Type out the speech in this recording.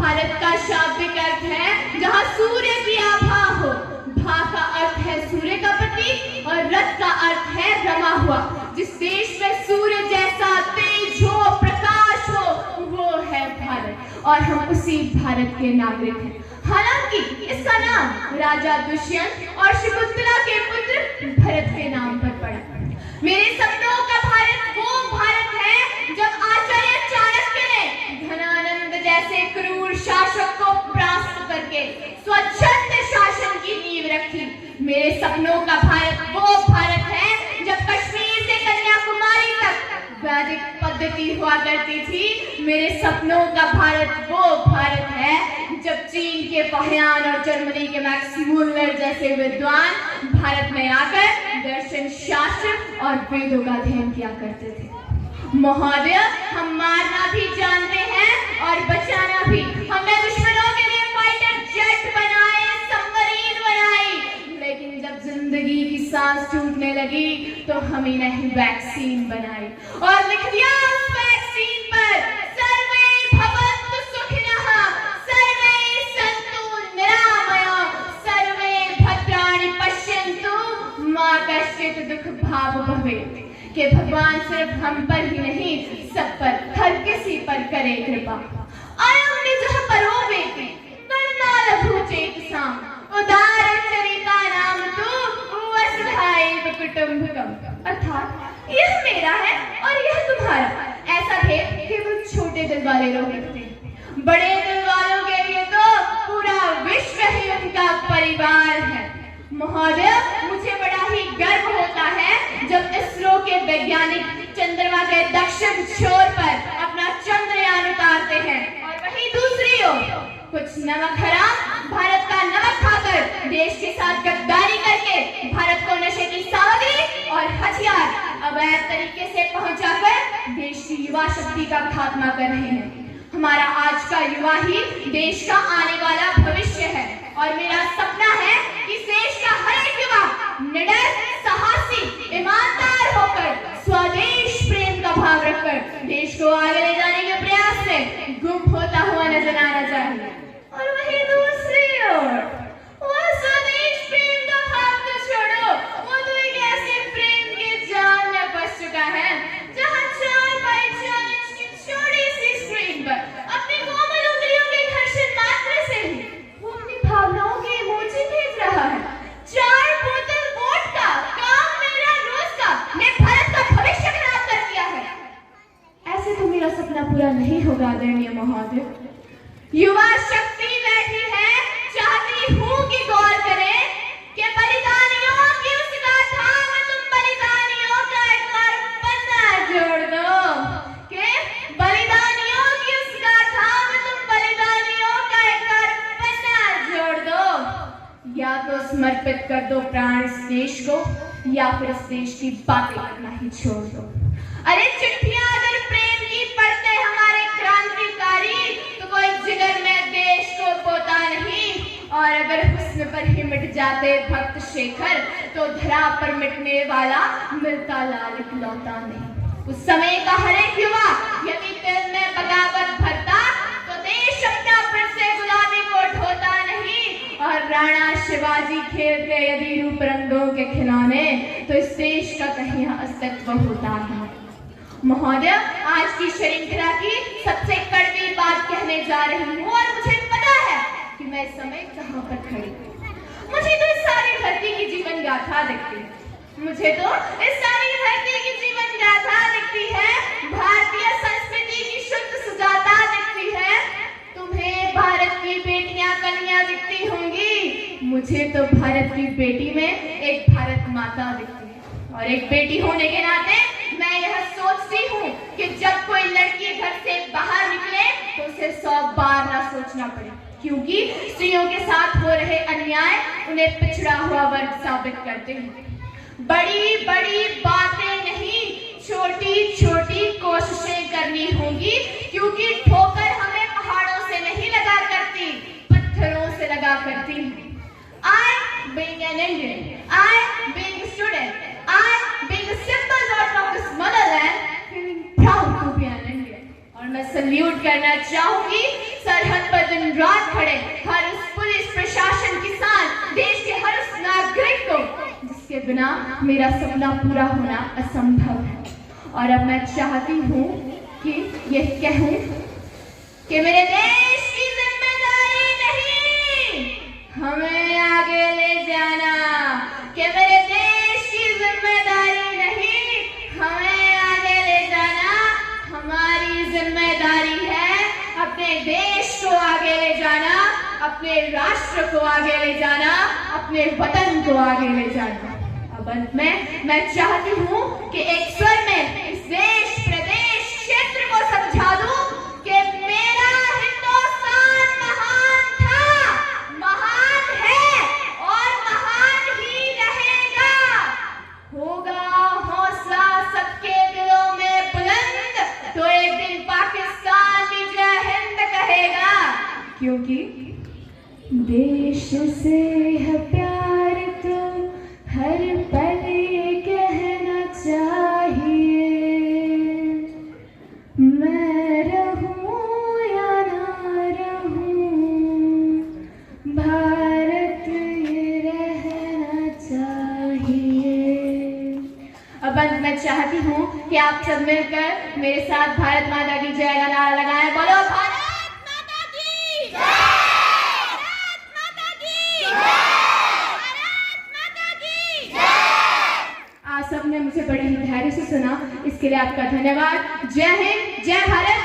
भारत का शाब्दिक अर्थ है जहाँ सूर्य की आभा हो। भा का अर्थ है सूर्य का प्रतीक और रथ का अर्थ है रमा हुआ। जिस देश में सूर्य जैसा तेज हो, प्रकाश हो, वो है भारत और हम उसी भारत के नागरिक हैं। हालांकि इसका नाम राजा दुष्यंत और शकुंतला के पुत्र भरत के नाम पर पड़ा। मेरे सपनों का भारत वो भारत है जब आचार्य चाणक्य ने धनानंद जैसे क्रूर शासक को परास्त करके स्वच्छंद शासन की नींव रखी। मेरे सपनों का भारत वो भारत है जब कश्मीर से कन्याकुमारी तक वैदिक पद्धति हुआ करती थी। मेरे सपनों का भारत वो भारत है जब चीन के फहियान और जर्मनी के मैक्स मूलर जैसे विद्वान भारत में आकर दर्शन, शास्त्र और वेदों का अध्ययन किया करते थे। महोदय, हम मारना भी जानते हैं और बचाना भी। हमने दुश्मनों के लिए फाइटर जेट बनाए, सबमरीन बनाई, लेकिन जब जिंदगी की सांस टूटने लगी तो हम ही नहीं वैक्सीन बनाई और लिख दिया उस वैक्सीन पर सर्वे भवन्तु सुखिनः, सर्वे सन्तु निरामयाः, सर्वे भद्राणि पश्यन्तु मा कश्चित् दुःख भाग् भवेत्। कि भगवान सिर्फ हम पर ही नहीं, सब पर, हर किसी पर करे कृपा। अयं निजः परो वेति कर्णालघु चेतसाम्, उदार चरिता नाम तु वसुधैव कुटुम्बकम्। अर्थात यह मेरा है और यह तुम्हारा। ऐसा भेद केवल छोटे दिल वाले लोग रखते हैं। बड़े दिल वालों के लिए तो पूरा विश्व ही उनका परिवार है। महोदय, मुझे बड़ा ही गर्व होता है जब इसरो के वैज्ञानिक चंद्रमा के दक्षिण छोर पर अपना चंद्रयान उतारते हैं और वहीं दूसरी ओर कुछ नमक हराम भारत का नमक खाकर देश के साथ गद्दारी करके भारत को नशे की सामग्री और हथियार अवैध तरीके से पहुंचाकर देश की युवा शक्ति का खात्मा कर रहे हैं। हमारा आज का युवा ही देश का आने वाला भविष्य है और मेरा सपना है कि देश का हर एक युवा निडर, साहसी, ईमानदार होकर स्वदेश प्रेम का भाव रखकर देश को आगे ले जाने के प्रयास में गुम होता हुआ नजर आना चाहिए। और वहीं दूसरी ओर वो स्वदेश प्रेम का भाव तो छोड़ो, वो तो एक ऐसे प्रेम के जाल में फंस चुका है जहाँ 4x4 इंच की छोटी सी स्क्रीन पर अपनी कोमल उंगलियों के घर्षण मात्र से ही वो अपनी भावनाओं के इमोजी भेज रहा है। 4 बोतल वोडका, काम मेरा रोज का, ने भारत का भविष्य खराब कर दिया है। ऐसे तो मेरा सपना पूरा नहीं होगा आदरणीय महोदय। युवा शक्ति बैठी है, चाहती हूँ कि गौर करें कि बलिदानियों की उस गाथा में तुम बलिदानियों का एक बार पन्ना जोड़ दो। कि बलिदानियों की उस गाथा में तुम बलिदानियों का एक बार पन्ना जोड़ दो। या तो समर्पित कर दो प्राण इस देश को या फिर इस देश की बातें करना ही छोड़ दो। अरे चिट्ठियां अगर प्रेम की पढ़ते हमारे क्रांतिकारी तो कोई जिगर में देश को पोता नहीं, और अगर हुस्न पर ही मिट जाते भक्त शेखर तो धरा पर मिटने वाला मिलता लाल इकलौता नहीं। उस समय का हर एक युवा यदि दिल में बगावत भरता तो देश अपना फिर से गुलामी को ढोता नहीं, और राणा शिवाजी खेलते यदि रूप रंगों के खिलौने तो इस देश का कहीं अस्तित्व होता है। महोदय, आज की श्रृंखला की सबसे कड़वी बात कहने जा रही हूँ और मुझे पता है कि मैं इस समय कहाँ पर खड़ी हूँ। मुझे तो इस सारी धरती की जीवन गाथा दिखती है। मुझे तो इस सारी धरती की जीवन गाथा दिखती है। भारतीय संस्कृति की शुद्ध सुजाता दिखती है। तुम्हें भारत की बेटियां कन्या दिखती होंगी, मुझे तो भारत की बेटी में एक भारत माता दिखती है। और एक बेटी होने के नाते मैं यह सोचती हूँ कि जब कोई लड़की घर से बाहर निकले तो उसे 100 बार ना सोचना पड़े, क्योंकि स्त्रियों के साथ हो रहे अन्याय उन्हें पिछड़ा हुआ वर्ग साबित करते हैं। बड़ी बड़ी बातें नहीं, छोटी छोटी कोशिशें करनी होंगी, क्योंकि ठोकर हमें पहाड़ों से नहीं लगा करती, पत्थरों से लगा करती है। I being an Indian, I being a student, I being a simple daughter of this motherland, feeling proud to be an Indian, और मैं सल्यूट करना चाहूंगी सरहद पर दिन रात खड़े हर उस पुलिस प्रशासन किसान देश के हर उस नागरिक को जिसके बिना मेरा सपना पूरा होना असंभव है। और अब मैं चाहती हूँ कि ये कहूँ कि मेरे देश की जिम्मेदारी नहीं हमें आगे ले जाना, कि मेरे देश की जिम्मेदारी नहीं हमें आगे ले जाना, हमारी जिम्मेदारी है अपने देश को आगे ले जाना, अपने राष्ट्र को आगे ले जाना, अपने वतन को आगे ले जाना। अब अंत में मैं चाहती हूँ कि एक स्वर में इस देश प्रदेश क्षेत्र को समझा दूं कि मेरा हिंदुस्तान महान था, महान है और महान ही रहेगा। होगा हौसला सबके दिलों में बुलंद तो एक दिन पाकिस्तान भी जय हिंद कहेगा, क्योंकि देश से है प्यार तो हर पल ये कहना चाहिए, मैं रहूं या ना रहूं भारत ये रहना चाहिए। अब अंत में चाहती हूँ कि आप सब मिलकर मेरे साथ भारत माता की जय का नारा लगाएं। बोलो भारत माता की जय, भारत माता की जय, भारत माता की जय। आप सबने मुझे बड़े ही धैर्य से सुना, इसके लिए आपका धन्यवाद। जय हिंद, जय भारत।